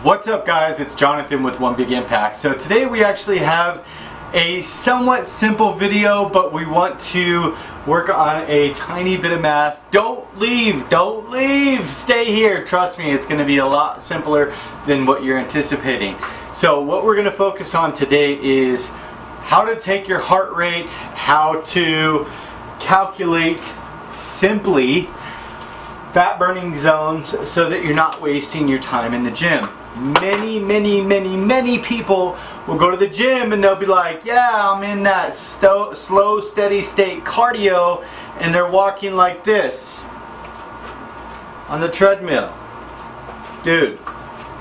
What's up guys, it's Jonathan with One Big Impact. So today we actually have a somewhat simple video, but we want to work on a tiny bit of math. Don't leave, stay here. Trust me, it's going to be a lot simpler than what you're anticipating. So what we're going to focus on today is how to take your heart rate, how to calculate simply fat burning zones so that you're not wasting your time in the gym. Many people will go to the gym and they'll be like, yeah, I'm in that slow steady state cardio, and they're walking like this on the treadmill. Dude,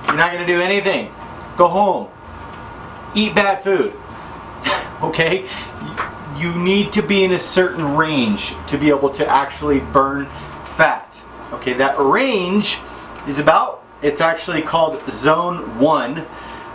you're not gonna do anything. Go home, eat bad food. Okay, you need to be in a certain range to be able to actually burn fat. Okay, that range is about, it's actually called zone 1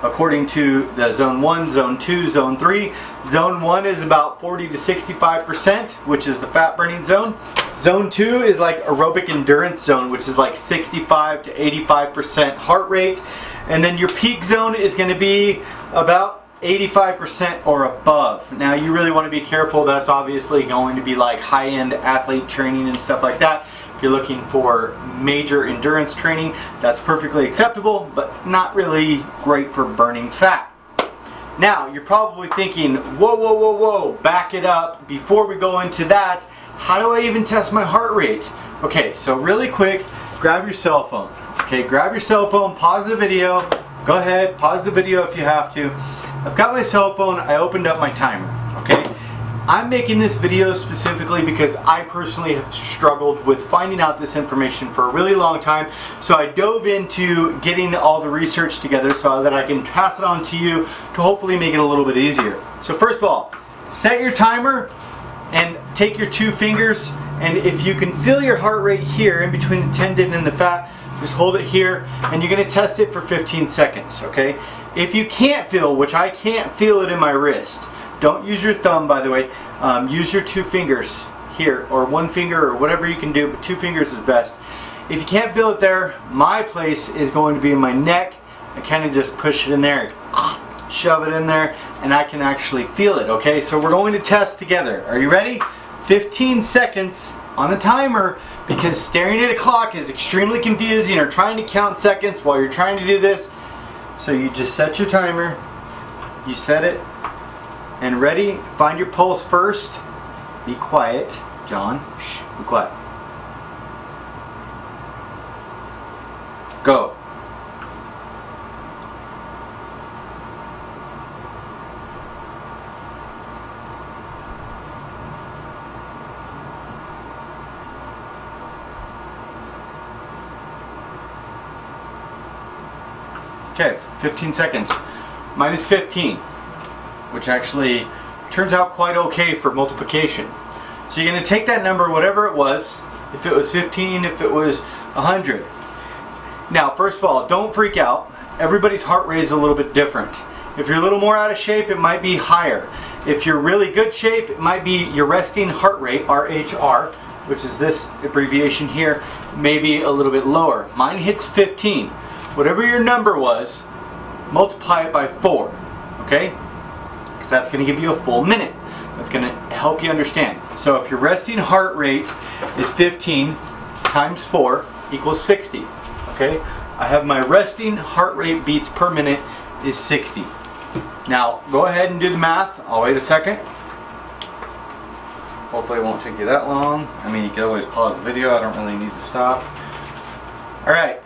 according to the zone 1, zone 2, zone 3. Zone 1 is about 40 to 65%, which is the fat burning zone. Zone 2 is like aerobic endurance zone, which is like 65 to 85% heart rate. And then your peak zone is going to be about 85% or above. Now you really want to be careful. That's obviously going to be like high-end athlete training and stuff like that. If you're looking for major endurance training, that's perfectly acceptable, but not really great for burning fat. Now you're probably thinking, whoa, back it up. Before we go into that, how do I even test my heart rate? Okay, so really quick, grab your cell phone. Okay, grab your cell phone, pause the video. Go ahead, pause the video if you have to. I've got my cell phone, I opened up my timer, okay? I'm making this video specifically because I personally have struggled with finding out this information for a really long time. So I dove into getting all the research together so that I can pass it on to you to hopefully make it a little bit easier. So first of all, set your timer and take your 2 fingers, and if you can feel your heart rate here in between the tendon and the fat, just hold it here and you're going to test it for 15 seconds, okay? If you can't feel, which I can't feel it in my wrist, don't use your thumb, by the way. Use your 2 fingers here, or 1 finger, or whatever you can do, but 2 fingers is best. If you can't feel it there, my place is going to be in my neck. I kind of just push it in there, shove it in there, and I can actually feel it, okay? So we're going to test together. Are you ready? 15 seconds on the timer, because staring at a clock is extremely confusing, or trying to count seconds while you're trying to do this. So you just set your timer, you set it, and ready? Find your pulse first. Be quiet, John. Shh, be quiet. Go. Okay, 15 seconds. Minus 15. Which actually turns out quite okay for multiplication. So you're going to take that number, whatever it was, if it was 15, if it was 100. Now, first of all, don't freak out. Everybody's heart rate is a little bit different. If you're a little more out of shape, it might be higher. If you're really good shape, it might be your resting heart rate, RHR, which is this abbreviation here, maybe a little bit lower. Mine hits 15. Whatever your number was, multiply it by 4, okay? That's going to give you a full minute. That's going to help you understand. So if your resting heart rate is 15 times 4 equals 60. Okay? I have my resting heart rate beats per minute is 60. Now go ahead and do the math. I'll wait a second. Hopefully it won't take you that long. I mean, you can always pause the video. I don't really need to stop. Alright.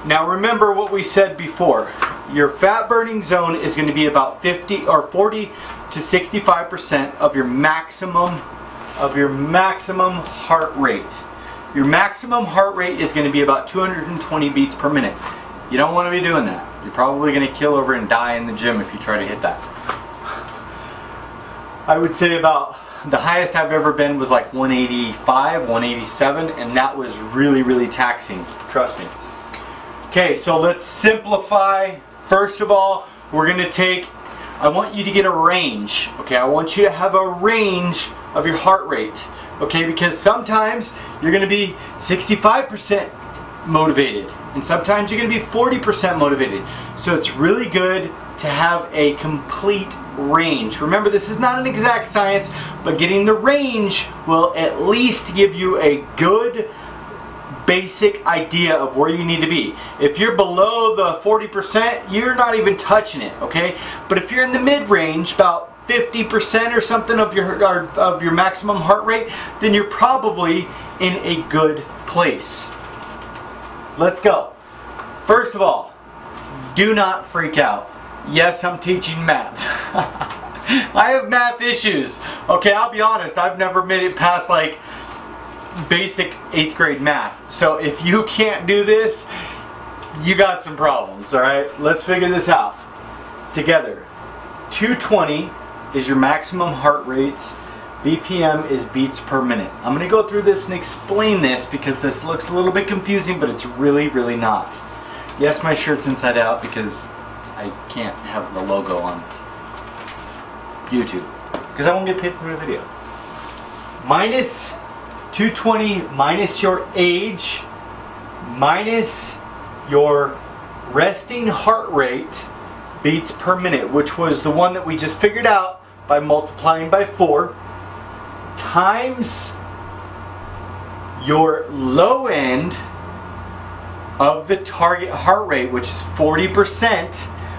Now remember what we said before. Your fat burning zone is going to be about 40 to 65% of your maximum heart rate. Your maximum heart rate is going to be about 220 beats per minute. You don't want to be doing that. You're probably going to kill over and die in the gym if you try to hit that. I would say about the highest I've ever been was like 185, 187, and that was really taxing. Trust me. Okay, so let's simplify. First of all, we're going to take, I want you to get a range. Okay, I want you to have a range of your heart rate. Okay, because sometimes you're going to be 65% motivated, and sometimes you're going to be 40% motivated. So it's really good to have a complete range. Remember, this is not an exact science, but getting the range will at least give you a good basic idea of where you need to be. If you're below the 40%, you're not even touching it, okay? But if you're in the mid-range, about 50% or something of your maximum heart rate, then you're probably in a good place. Let's go. First of all, do not freak out. Yes, I'm teaching math. I have math issues. Okay, I'll be honest, I've never made it past like basic 8th grade math. So if you can't do this, you got some problems, all right? Let's figure this out together. 220 is your maximum heart rate. BPM is beats per minute. I'm going to go through this and explain this because this looks a little bit confusing, but it's really, really not. Yes, my shirt's inside out because I can't have the logo on YouTube because I won't get paid for the video. Minus 220 minus your age minus your resting heart rate beats per minute, which was the one that we just figured out by multiplying by 4, times your low end of the target heart rate, which is 40%,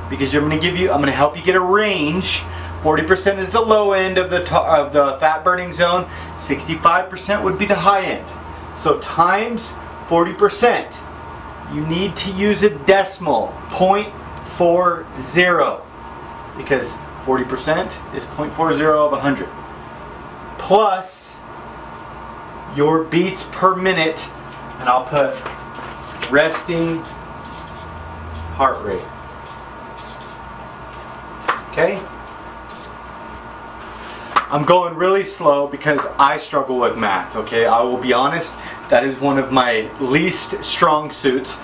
because I'm going to help you get a range. 40% is the low end of the fat burning zone. 65% would be the high end. So times 40%. You need to use a decimal, 0.40, because 40% is 0.40 of 100. Plus your beats per minute, and I'll put resting heart rate. Okay? I'm going really slow because I struggle with math, okay? I will be honest, that is one of my least strong suits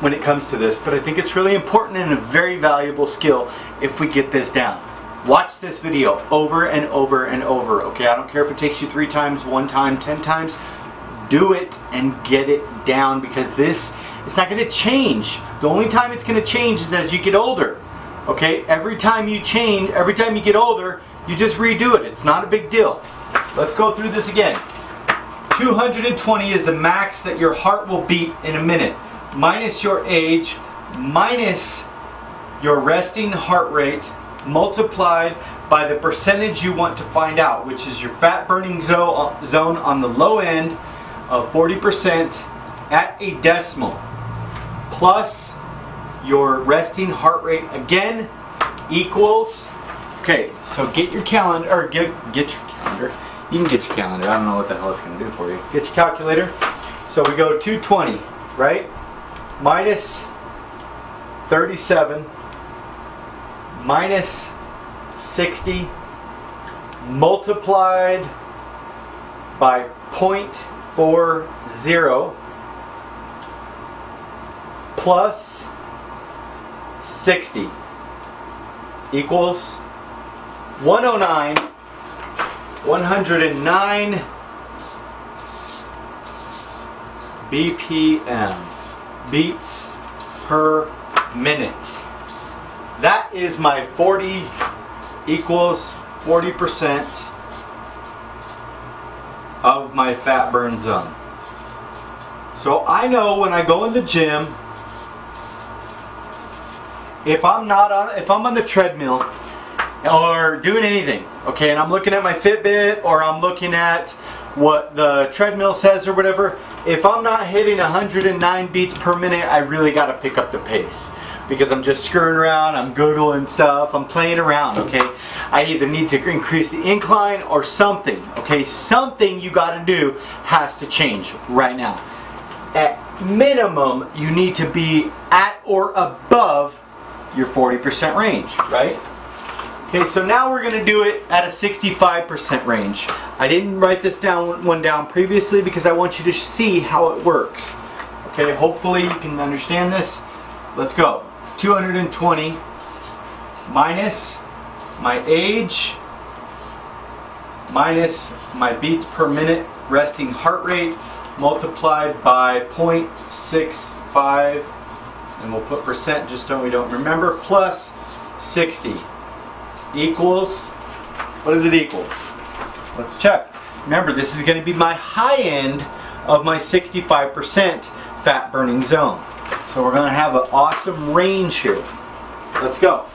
when it comes to this, but I think it's really important and a very valuable skill if we get this down. Watch this video over and over and over, okay? I don't care if it takes you 3 times, 1 time, 10 times. Do it and get it down, because this, it's not going to change. The only time it's going to change is as you get older, okay? Every time you change, every time you get older, you just redo it. It's not a big deal. Let's go through this again. 220 is the max that your heart will beat in a minute, minus your age, minus your resting heart rate, multiplied by the percentage you want to find out, which is your fat burning zone on the low end of 40% at a decimal, plus your resting heart rate again equals, okay, so get your calendar, or get your calendar. You can get your calendar. I don't know what the hell it's going to do for you. Get your calculator. So we go 220, right? Minus 37 minus 60 multiplied by 0.40 plus 60 equals 109 BPM, beats per minute. That is my 40 equals 40% of my fat burn zone. So I know when I go in the gym, if I'm on the treadmill or doing anything, okay, and I'm looking at my Fitbit or I'm looking at what the treadmill says or whatever, if I'm not hitting 109 beats per minute, I really got to pick up the pace, because I'm just screwing around, I'm googling stuff, I'm playing around, okay? I either need to increase the incline or something, okay? Something you got to do has to change right now. At minimum, you need to be at or above your 40% range, right? Okay, so now we're going to do it at a 65% range. I didn't write this one down previously because I want you to see how it works. Okay, hopefully you can understand this. Let's go. 220 minus my age minus my beats per minute resting heart rate multiplied by 0.65, and we'll put percent just so we don't remember, plus 60 equals, what does it equal? Let's check. Remember, this is going to be my high end of my 65% fat burning zone. So we're going to have an awesome range here. Let's go.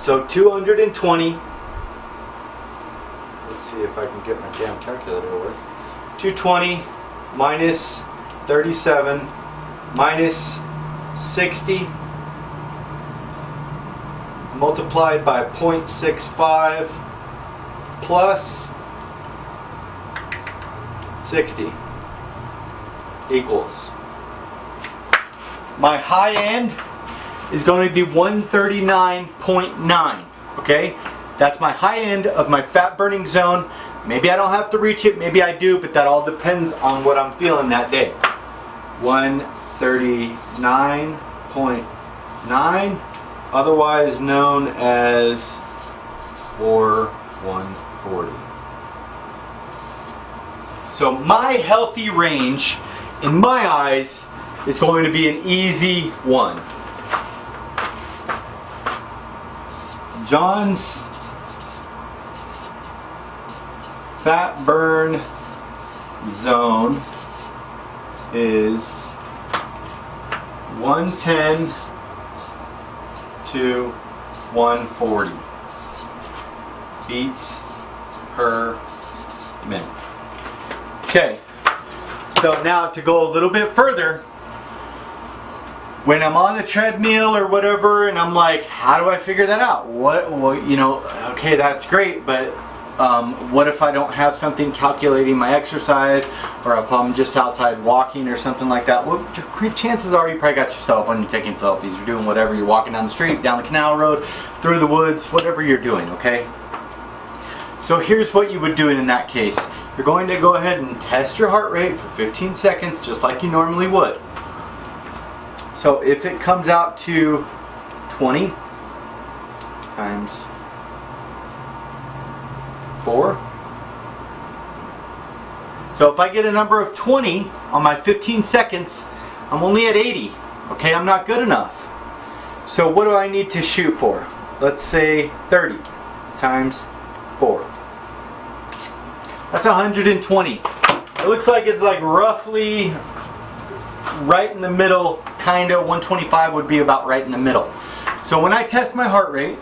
So 220. Let's see if I can get my damn calculator to work. 220 minus 37 minus 60 multiplied by 0.65 plus 60 equals, my high end is going to be 139.9. okay, that's my high end of my fat burning zone. Maybe I don't have to reach it, maybe I do, but that all depends on what I'm feeling that day. 139.9, otherwise known as 140. So my healthy range, in my eyes, is going to be an easy one. John's fat burn zone is 110 to 140 beats per minute. Okay, so now to go a little bit further, when I'm on the treadmill or whatever and I'm like, how do I figure that out? Well, you know, okay, that's great, but what if I don't have something calculating my exercise, or if I'm just outside walking or something like that? Well, chances are you probably got your cell phone, you're taking selfies, you're doing whatever, you're walking down the street, down the canal road, through the woods, whatever you're doing, okay? So here's what you would do in that case. You're going to go ahead and test your heart rate for 15 seconds just like you normally would. So if it comes out to 20 times 4. So if I get a number of 20 on my 15 seconds, I'm only at 80. Okay, I'm not good enough. So what do I need to shoot for? Let's say 30 times 4. That's 120. It looks like it's like roughly right in the middle, kinda. 125 would be about right in the middle. So when I test my heart rate,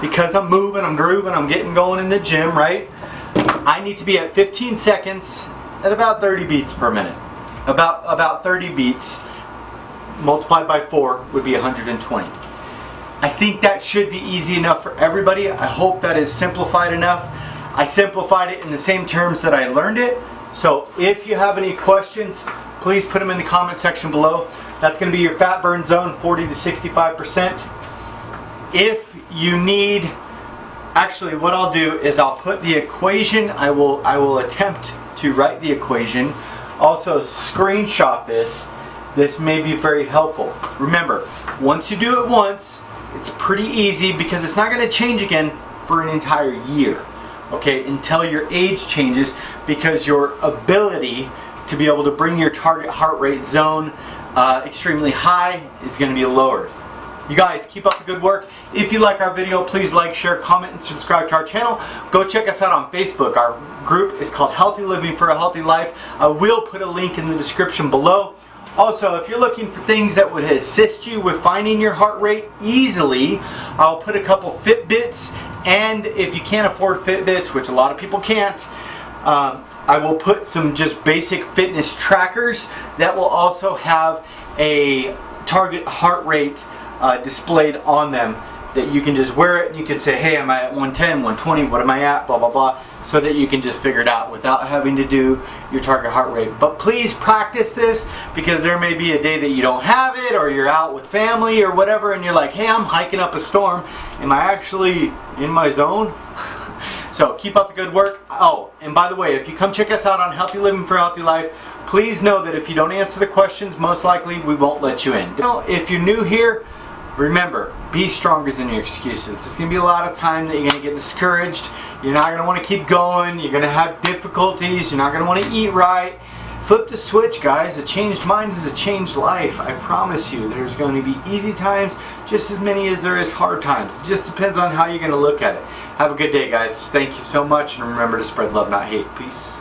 because I'm moving, I'm grooving, I'm getting going in the gym, right? I need to be at 15 seconds at about 30 beats per minute. About 30 beats multiplied by 4 would be 120. I think that should be easy enough for everybody. I hope that is simplified enough. I simplified it in the same terms that I learned it. So if you have any questions, please put them in the comment section below. That's going to be your fat burn zone, 40 to 65%. If you need, actually what I'll do is I'll put the equation, I will attempt to write the equation, also screenshot this. This may be very helpful. Remember, once you do it once, it's pretty easy because it's not going to change again for an entire year. Okay, until your age changes, because your ability to be able to bring your target heart rate zone extremely high is going to be lowered. You guys, keep up the good work. If you like our video, please like, share, comment, and subscribe to our channel. Go check us out on Facebook. Our group is called Healthy Living for a Healthy Life. I will put a link in the description below. Also, if you're looking for things that would assist you with finding your heart rate easily, I'll put a couple Fitbits, and if you can't afford Fitbits, which a lot of people can't, I will put some just basic fitness trackers that will also have a target heart rate displayed on them, that you can just wear it and you can say, hey, am I at 110, 120, what am I at, blah, blah, blah, so that you can just figure it out without having to do your target heart rate. But please practice this, because there may be a day that you don't have it, or you're out with family or whatever, and you're like, hey, I'm hiking up a storm. Am I actually in my zone? So keep up the good work. Oh, and by the way, if you come check us out on Healthy Living for a Healthy Life, please know that if you don't answer the questions, most likely we won't let you in. If you're new here, Remember, be stronger than your excuses. There's going to be a lot of time that you're going to get discouraged. You're not going to want to keep going. You're going to have difficulties. You're not going to want to eat right. Flip the switch, guys. A changed mind is a changed life. I promise you, there's going to be easy times just as many as there is hard times. It just depends on how you're going to look at it. Have a good day, guys. Thank you so much, and remember to spread love, not hate. Peace.